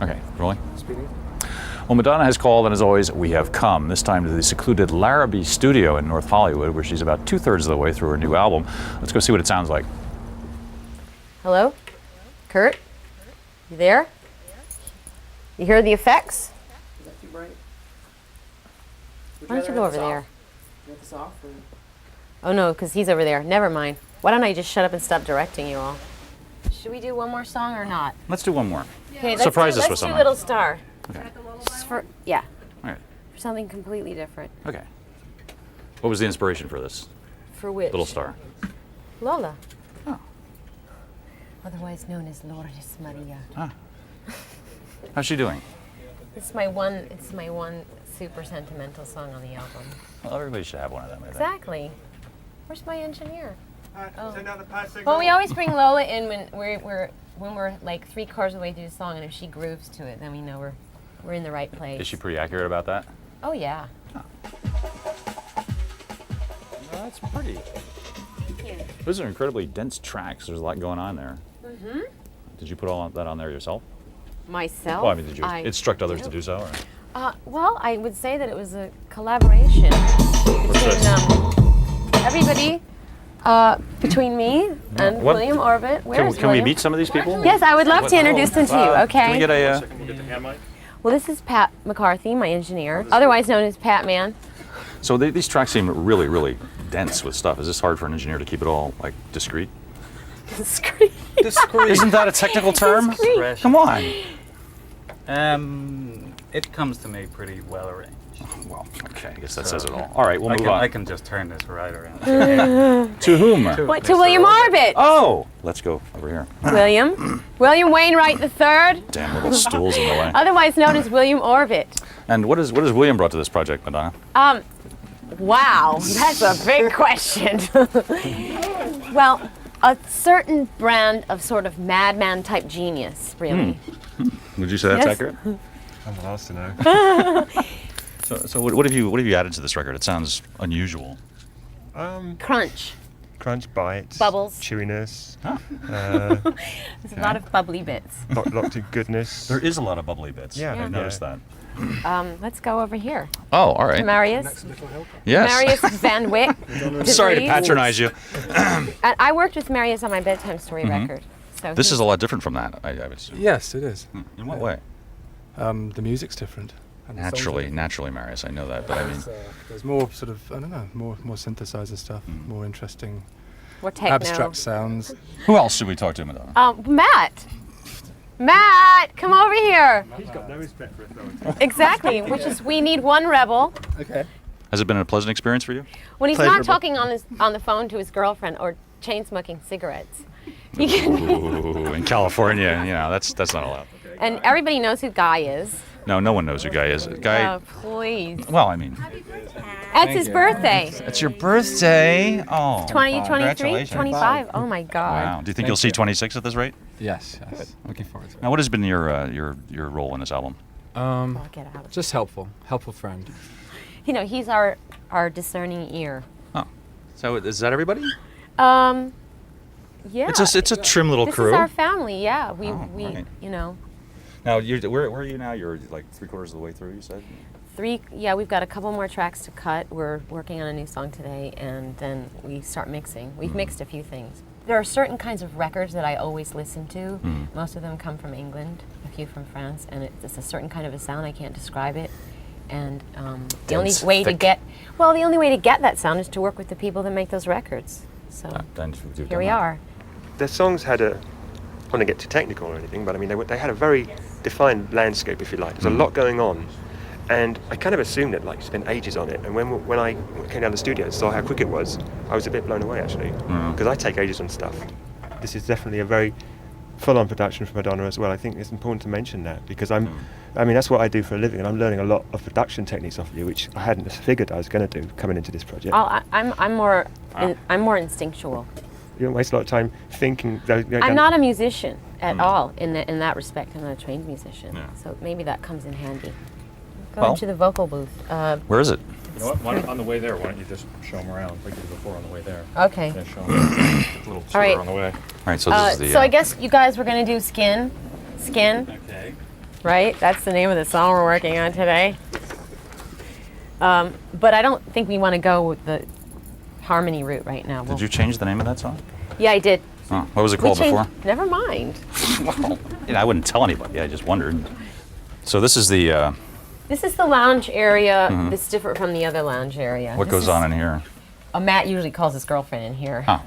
Okay, rolling. Speaking. Well, Madonna has called, and as always, we have come. This time to the secluded Larrabee studio in North Hollywood, where she's about 2/3 of the way through her new album. Let's go see what it sounds like. Hello? Kurt? You there? You hear the effects? Is that too bright? Why don't you go over there? You have this off? Or? Oh no, because he's over there. Never mind. Why don't I just shut up and stop directing you all? Should we do one more song or not? Let's do one more. Okay, Surprise us with let's do something. Little Star. Okay. Just for, yeah, All right. for something completely different. Okay. What was the inspiration for this? For which? Little Star. Lola. Oh. Otherwise known as Lourdes Maria. Ah. How's she doing? It's my one super sentimental song on the album. Well, everybody should have one of them, I think. Exactly. Where's my engineer? Oh. Well, we always bring Lola in when we're like 3 chords of the way through the song, and if she grooves to it, then we know we're in the right place. Is she pretty accurate about that? Oh yeah. Oh. Well, that's pretty. Those are incredibly dense tracks. There's a lot going on there. Mm-hmm. Did you put all that on there yourself? Myself? Well, I mean, did you instruct others to do so? Or? Well, I would say that it was a collaboration between everybody, between me and What? William Orbit. Where's Can we William? meet some of these people? Yes, I would love to introduce them to you, okay? Can we get a... We'll get the hand mic. Well, this is Pat McCarthy, my engineer, otherwise known as Pat Man. So these tracks seem really, really dense with stuff. Is this hard for an engineer to keep it all, like, discreet? Discreet. Isn't that a technical term? Discreet. Come on. It comes to me pretty well arranged. Well, okay, I guess that says it all. All right, we'll move on. I can just turn this right around. To whom? What, to William Orbit? Oh! Let's go over here. William Wainwright III, Damn little stools in the way. otherwise known as William Orbit. And what has William brought to this project, Madonna? Wow, that's a big question. Well, a certain brand of sort of madman type genius, really. Would you say that's Yes. accurate? I'm the last to know. So what have you added to this record? It sounds unusual. Crunch. Crunch, bites, Bubbles. chewiness, There's a lot of bubbly bits. locked in goodness. There is a lot of bubbly bits. Yeah. I've noticed that. Let's go over here. Oh, all right. To Marius. Yes. Marius Van Wyck. Sorry to Degrees. patronize you. And I worked with Marius on my bedtime story record. So This he- is a lot different from that, I would assume. Yes, it is. In what way? The music's different. and the songs are Naturally, Marius. I know that, but I mean, there's more sort of, I don't know, more synthesizer stuff, more interesting, More techno. abstract sounds. who else should we talk to, Madonna? Matt, come over here. He's got no respect for authority. Exactly, which is we need one rebel. Okay. Has it been a pleasant experience for you? When he's not Pleasurable. talking on the phone to his girlfriend or chain smoking cigarettes. He can, Ooh, in California, you know, that's not allowed. and everybody knows who Guy is. No one knows who Guy is. Guy. Oh, please. Well, I mean, It's his birthday. it's your birthday. Oh, 20, 23, congratulations. 25. Oh my God. Wow. Do you think you'll see 26 at this rate? Yes. Looking forward to it. Now, what has been your role in this album? Oh, get out. Just helpful friend. You know, he's our discerning ear. Oh, so is that everybody? Yeah. It's a trim little This crew. is our family. Yeah. We right. you know. Now, where are you now? You're like 3/4 of the way through. You said. Yeah, we've got a couple more tracks to cut. We're working on a new song today, and then we start mixing. We've mixed a few things. There are certain kinds of records that I always listen to. Most of them come from England, a few from France, and it's a certain kind of a sound. I can't describe it. And the only Dense, way to thick. get that sound is to work with the people that make those records. So here we are. Their songs had I want to get too technical or anything, but I mean they had a very defined landscape, if you like. There's a lot going on, and I kind of assumed that like spent ages on it. And when I came down to the studio and saw how quick it was, I was a bit blown away actually, because I take ages on stuff. This is definitely a very full-on production for Madonna as well. I think it's important to mention that because I mean that's what I do for a living, and I'm learning a lot of production techniques off of you, which I hadn't figured I was going to do coming into this project. I'm more instinctual. You don't waste a lot of time thinking. I'm not a musician at all in that respect. I'm not a trained musician, so maybe that comes in handy. Go into the vocal booth. Where is it? You know what? On the way there, why don't you just show them around like you did before on the way there? Okay. Yeah, show them a little tour right. on the way. All right, so this is the. So I guess you guys were gonna do Skin. Okay. right? That's the name of the song we're working on today. But I don't think we want to go with the harmony route right now. Did you change the name of that song? Yeah, I did. Oh, what was it called before? Never mind. Well, I wouldn't tell anybody. I just wondered. So this is the. This is the lounge area. That's different from the other lounge area. What goes on in here? Matt usually calls his girlfriend in here. Huh.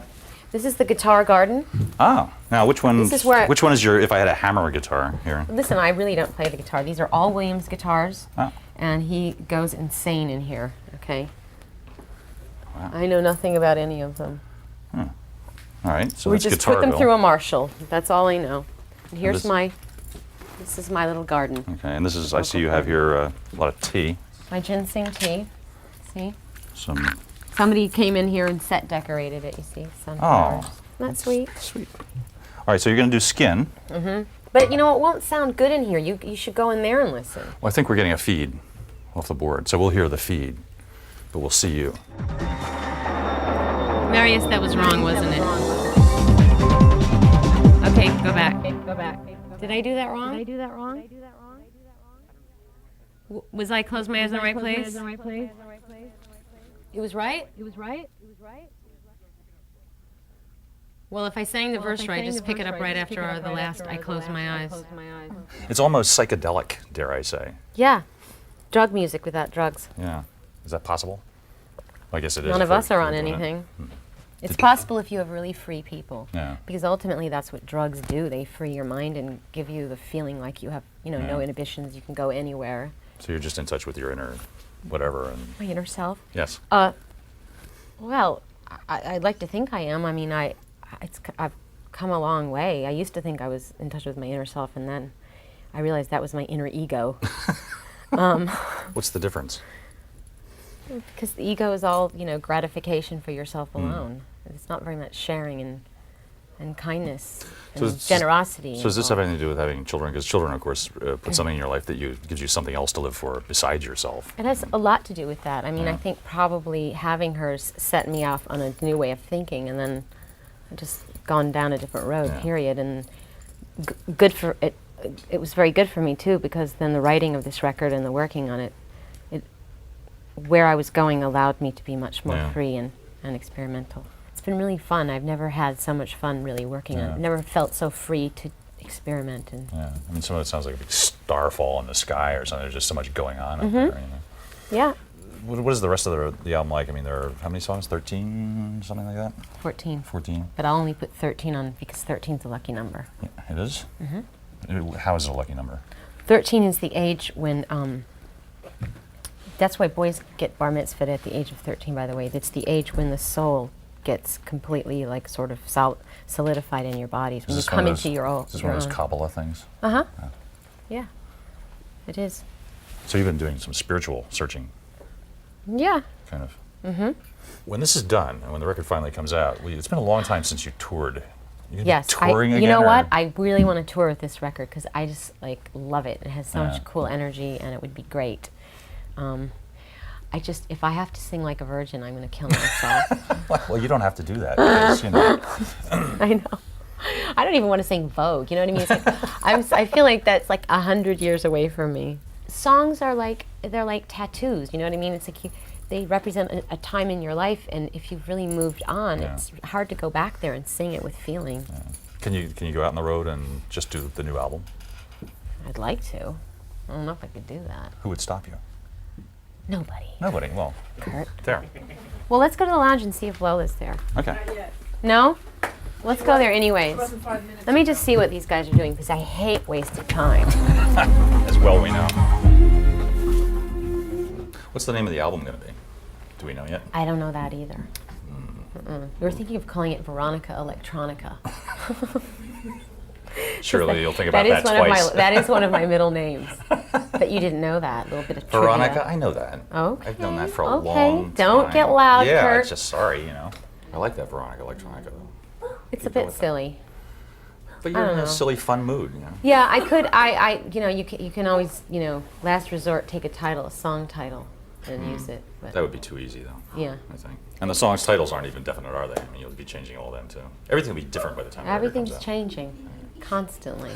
This is the guitar garden. Oh, now which one? This is where which one is your? If I had a hammer guitar here. Listen, I really don't play the guitar. These are all Williams guitars, Oh. and he goes insane in here. Okay. Wow. I know nothing about any of them. All right. So We that's just put them Guitarville. through a Marshall. That's all I know. And here's this- this is my little garden. Okay, and this is. I see you have here a lot of tea. My ginseng tea. See? Some. Somebody came in here and set decorated it. You see, sunflowers. Oh. Isn't that sweet? Sweet. All right, so you're going to do skin. But you know, it won't sound good in here. You should go in there and listen. Well, I think we're getting a feed off the board, so we'll hear the feed, but we'll see you. Marius, that was wrong, wasn't it? Okay, go back. Did I do that wrong? Was I close my eyes in the right place? It was right? Well, if I sang the verse right, just pick it up right after the last I closed my eyes. It's almost psychedelic, dare I say. Yeah. Drug music without drugs. Yeah. Is that possible? I guess it is. None if of us we're are on doing it. anything. It's possible if you have really free people. Yeah. Because ultimately that's what drugs do. They free your mind and give you the feeling like you have, no Yeah. inhibitions. You can go anywhere. So you're just in touch with your inner whatever. And My inner self. yes. Well, I'd like to think I am. I mean, I've come a long way. I used to think I was in touch with my inner self, and then I realized that was my inner ego. What's the difference? Because the ego is all, gratification for yourself alone. It's not very much sharing and kindness and it's- generosity. So does this have involved. anything to do with having children? Because children, of course, put something in your life that gives you something else to live for besides yourself. It has a lot to do with that. I mean, Yeah. I think probably having hers set me off on a new way of thinking, and then I've just gone down a different road, Yeah. period. And good for it. It was very good for me too, because then the writing of this record and the working on it, where I was going allowed me to be much more Yeah. free and experimental. It's been really fun. I've never had so much fun really working on Yeah. it. Never felt so free to experiment and. Yeah. I mean, some of it sounds like a big starfall in the sky or something. There's just so much going on up there. Yeah, What is the rest of the album like? I mean, there are how many songs? 13, something like that? 14. 14? But I'll only put 13 on because 13 is a lucky number. Yeah, it is? How is it a lucky number? 13 is the age when, that's why boys get bar mitzvahed at the age of 13, by the way. It's the age when the soul gets completely, like, sort of solidified in your bodies. When you Is this one come of into those- your own. Is this one of those Kabbalah things? Uh-huh. Yeah. It is. So you've been doing some spiritual searching, Yeah. kind of. When this is done, and when the record finally comes out, it's been a long time since you toured. You gonna be Yes. touring again? You know what? or- I really want to tour with this record because I just, like, love it. It has so Yeah. much cool energy, and it would be great. If I have to sing like a virgin, I'm going to kill myself. Well, you don't have to do that. Because, I know. I don't even want to sing Vogue. You know what I mean? It's like, I feel like that's like 100 years away from me. Songs are like, they're like tattoos. You know what I mean? It's like they represent a time in your life, and if you've really moved on, Yeah. it's hard to go back there and sing it with feeling. Can you go out on the road and just do the new album? I'd like to. I don't know if I could do that. Who would stop you? Nobody. Nobody. Well, Kurt. there. Well, let's go to the lounge and see if Lola's there. Okay. No? Let's go there anyways. Let me just see what these guys are doing because I hate wasted time. As well we know. What's the name of the album going to be? Do we know yet? I don't know that either. We were thinking of calling it Veronica Electronica. Surely you'll think about that twice. That is one of my middle names. But you didn't know that. A little bit of trivia. Veronica, I know that. Okay. I've known that for a Okay. long time. Don't get loud, Yeah, Kurt. it's just sorry, I like that Veronica Electronica though. It's a bit silly. But you're don't in a know. silly, fun mood, Yeah, I could. You can always, last resort, take a song title, and use it. But That would be too easy though, yeah, I think. And the songs' titles aren't even definite, are they? I mean, you'll be changing all of them too. Everything will be different by the time the record comes everything's out. changing constantly.